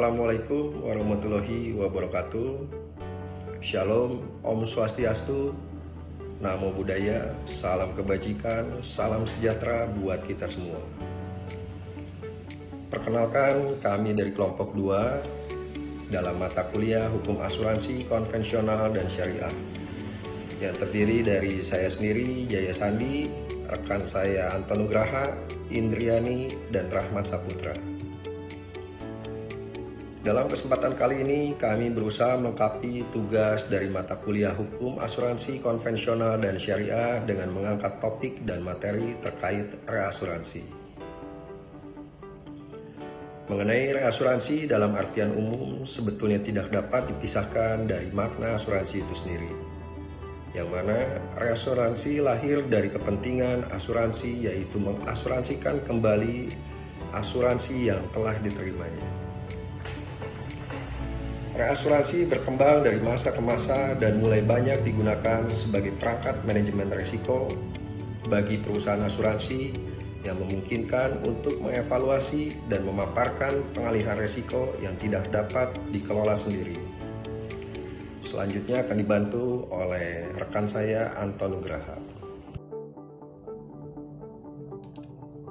Assalamualaikum warahmatullahi wabarakatuh. Shalom, Om Swastiastu, Namo Buddhaya, salam kebajikan, salam sejahtera buat kita semua. Perkenalkan, kami dari kelompok 2 dalam mata kuliah Hukum Asuransi Konvensional dan Syariah yang terdiri dari saya sendiri, Jaya Sandi, rekan saya Anton Nugraha, Indriani, dan Rahmat Saputra. Dalam kesempatan kali ini, kami berusaha mengkapi tugas dari mata kuliah Hukum Asuransi Konvensional dan Syariah dengan mengangkat topik dan materi terkait reasuransi. Mengenai reasuransi dalam artian umum, sebetulnya tidak dapat dipisahkan dari makna asuransi itu sendiri. Yang mana reasuransi lahir dari kepentingan asuransi, yaitu mengasuransikan kembali asuransi yang telah diterimanya. Reasuransi berkembang dari masa ke masa dan mulai banyak digunakan sebagai perangkat manajemen risiko bagi perusahaan asuransi yang memungkinkan untuk mengevaluasi dan memaparkan pengalihan risiko yang tidak dapat dikelola sendiri. Selanjutnya akan dibantu oleh rekan saya Anton Nugraha.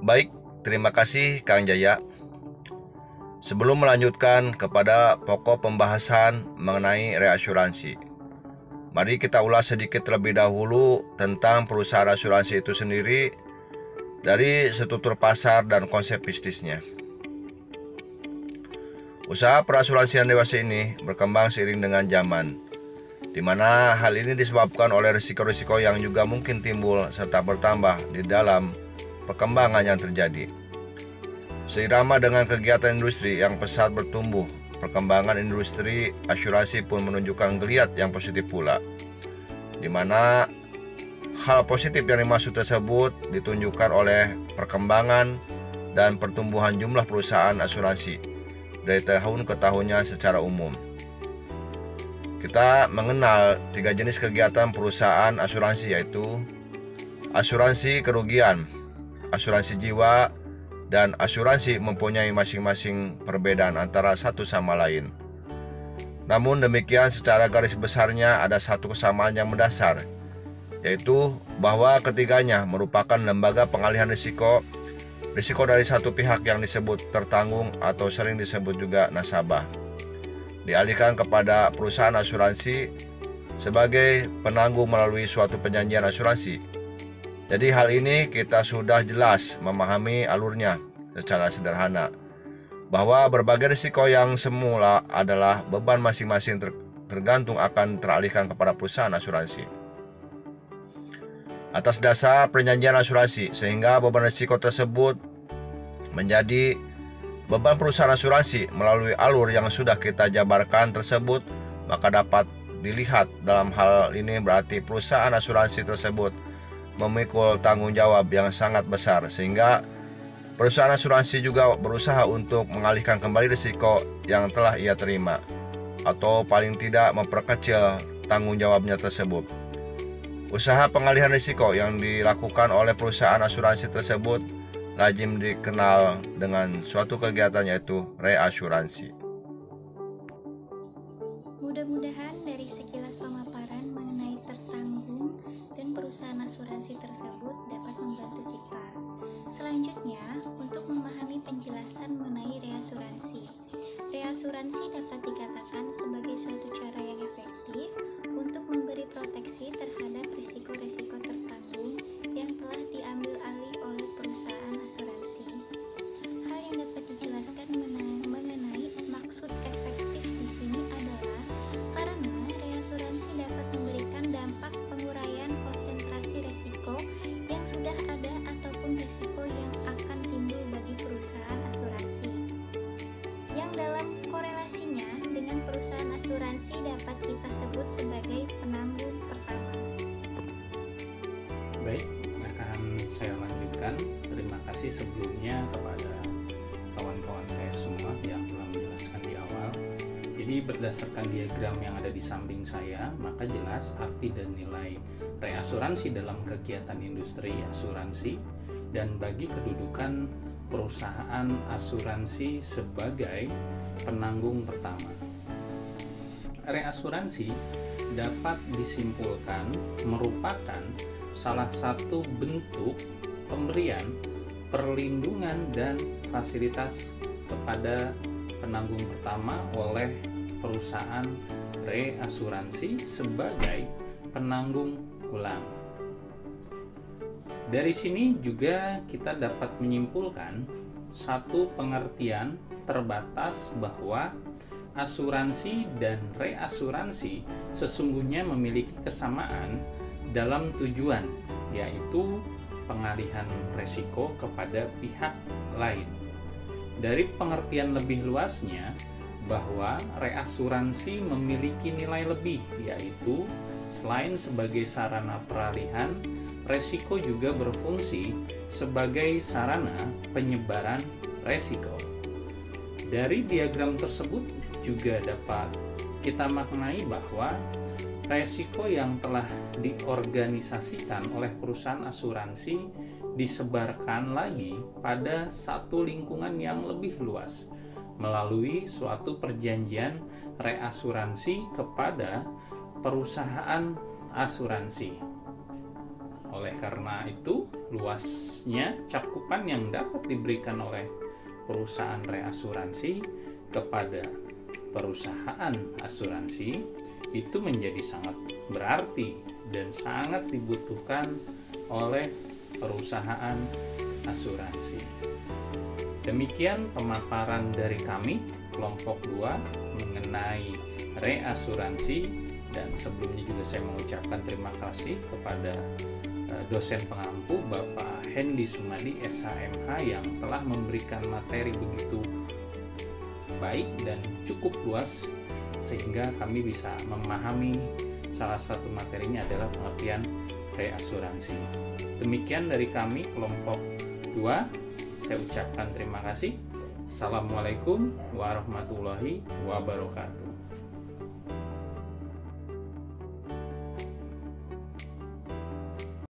Baik, terima kasih Kang Jaya. Sebelum melanjutkan kepada pokok pembahasan mengenai reasuransi, mari kita ulas sedikit terlebih dahulu tentang perusahaan asuransi itu sendiri dari struktur pasar dan konsep bisnisnya. Usaha perasuransian dewasa ini berkembang seiring dengan zaman, di mana hal ini disebabkan oleh risiko-risiko yang juga mungkin timbul serta bertambah di dalam perkembangan yang terjadi. Seirama dengan kegiatan industri yang pesat bertumbuh, perkembangan industri asuransi pun menunjukkan geliat yang positif pula, di mana hal positif yang dimaksud tersebut ditunjukkan oleh perkembangan dan pertumbuhan jumlah perusahaan asuransi dari tahun ke tahunnya secara umum. Kita mengenal 3 jenis kegiatan perusahaan asuransi, yaitu asuransi kerugian, asuransi jiwa, dan asuransi mempunyai masing-masing perbedaan antara satu sama lain. Namun demikian, secara garis besarnya ada satu kesamaan yang mendasar, yaitu bahwa ketiganya merupakan lembaga pengalihan risiko dari satu pihak yang disebut tertanggung atau sering disebut juga nasabah, dialihkan kepada perusahaan asuransi sebagai penanggung melalui suatu perjanjian asuransi. Jadi hal ini kita sudah jelas memahami alurnya secara sederhana, bahwa berbagai risiko yang semula adalah beban masing-masing tergantung akan teralihkan kepada perusahaan asuransi atas dasar perjanjian asuransi, sehingga beban risiko tersebut menjadi beban perusahaan asuransi melalui alur yang sudah kita jabarkan tersebut. Maka dapat dilihat dalam hal ini berarti perusahaan asuransi tersebut memikul tanggung jawab yang sangat besar, sehingga perusahaan asuransi juga berusaha untuk mengalihkan kembali risiko yang telah ia terima, atau paling tidak memperkecil tanggung jawabnya tersebut. Usaha pengalihan risiko yang dilakukan oleh perusahaan asuransi tersebut lazim dikenal dengan suatu kegiatan, yaitu reasuransi. Mudah-mudahan dari sekilas pemaparan mengenai tertanggung dan perusahaan asuransi tersebut dapat membantu kita. Selanjutnya, untuk memahami penjelasan mengenai reasuransi. Reasuransi dapat dikatakan sebagai suatu cara yang efektif untuk memberi proteksi terhadap risiko-risiko tertanggung yang telah diambil alih oleh perusahaan asuransi. Hal yang dapat dijelaskan mengenai maksud efektif di sini adalah karena reasuransi dapat memberikan dampak penguraian konsentrasi risiko yang sudah ada ataupun risiko yang akan timbul bagi perusahaan asuransi, yang dalam korelasinya dengan perusahaan asuransi dapat kita sebut sebagai penanggung pertama. Baik, akan saya lanjutkan. Terima kasih sebelumnya kepada kawan-kawan saya semua yang telah menjelaskan di awal. Jadi berdasarkan diagram yang ada di samping saya, maka jelas arti dan nilai reasuransi dalam kegiatan industri asuransi dan bagi kedudukan perusahaan asuransi sebagai penanggung pertama. Reasuransi dapat disimpulkan merupakan salah satu bentuk pemberian perlindungan dan fasilitas kepada penanggung pertama oleh perusahaan reasuransi sebagai penanggung ulang. Dari sini juga kita dapat menyimpulkan satu pengertian terbatas bahwa asuransi dan reasuransi sesungguhnya memiliki kesamaan dalam tujuan, yaitu pengalihan resiko kepada pihak lain. Dari pengertian lebih luasnya, bahwa reasuransi memiliki nilai lebih, yaitu selain sebagai sarana peralihan, resiko juga berfungsi sebagai sarana penyebaran resiko. Dari diagram tersebut juga dapat kita maknai bahwa resiko yang telah diorganisasikan oleh perusahaan asuransi disebarkan lagi pada satu lingkungan yang lebih luas melalui suatu perjanjian reasuransi kepada perusahaan asuransi. Oleh karena itu, luasnya cakupan yang dapat diberikan oleh perusahaan reasuransi kepada perusahaan asuransi itu menjadi sangat berarti dan sangat dibutuhkan oleh perusahaan asuransi. Demikian pemaparan dari kami kelompok 2 mengenai reasuransi, dan sebelumnya juga saya mengucapkan terima kasih kepada dosen pengampu Bapak Hendy Sumadi SHMH yang telah memberikan materi begitu baik dan cukup luas sehingga kami bisa memahami salah satu materinya adalah pengertian reasuransi. Demikian dari kami kelompok 2. Saya ucapkan terima kasih. Assalamualaikum warahmatullahi wabarakatuh.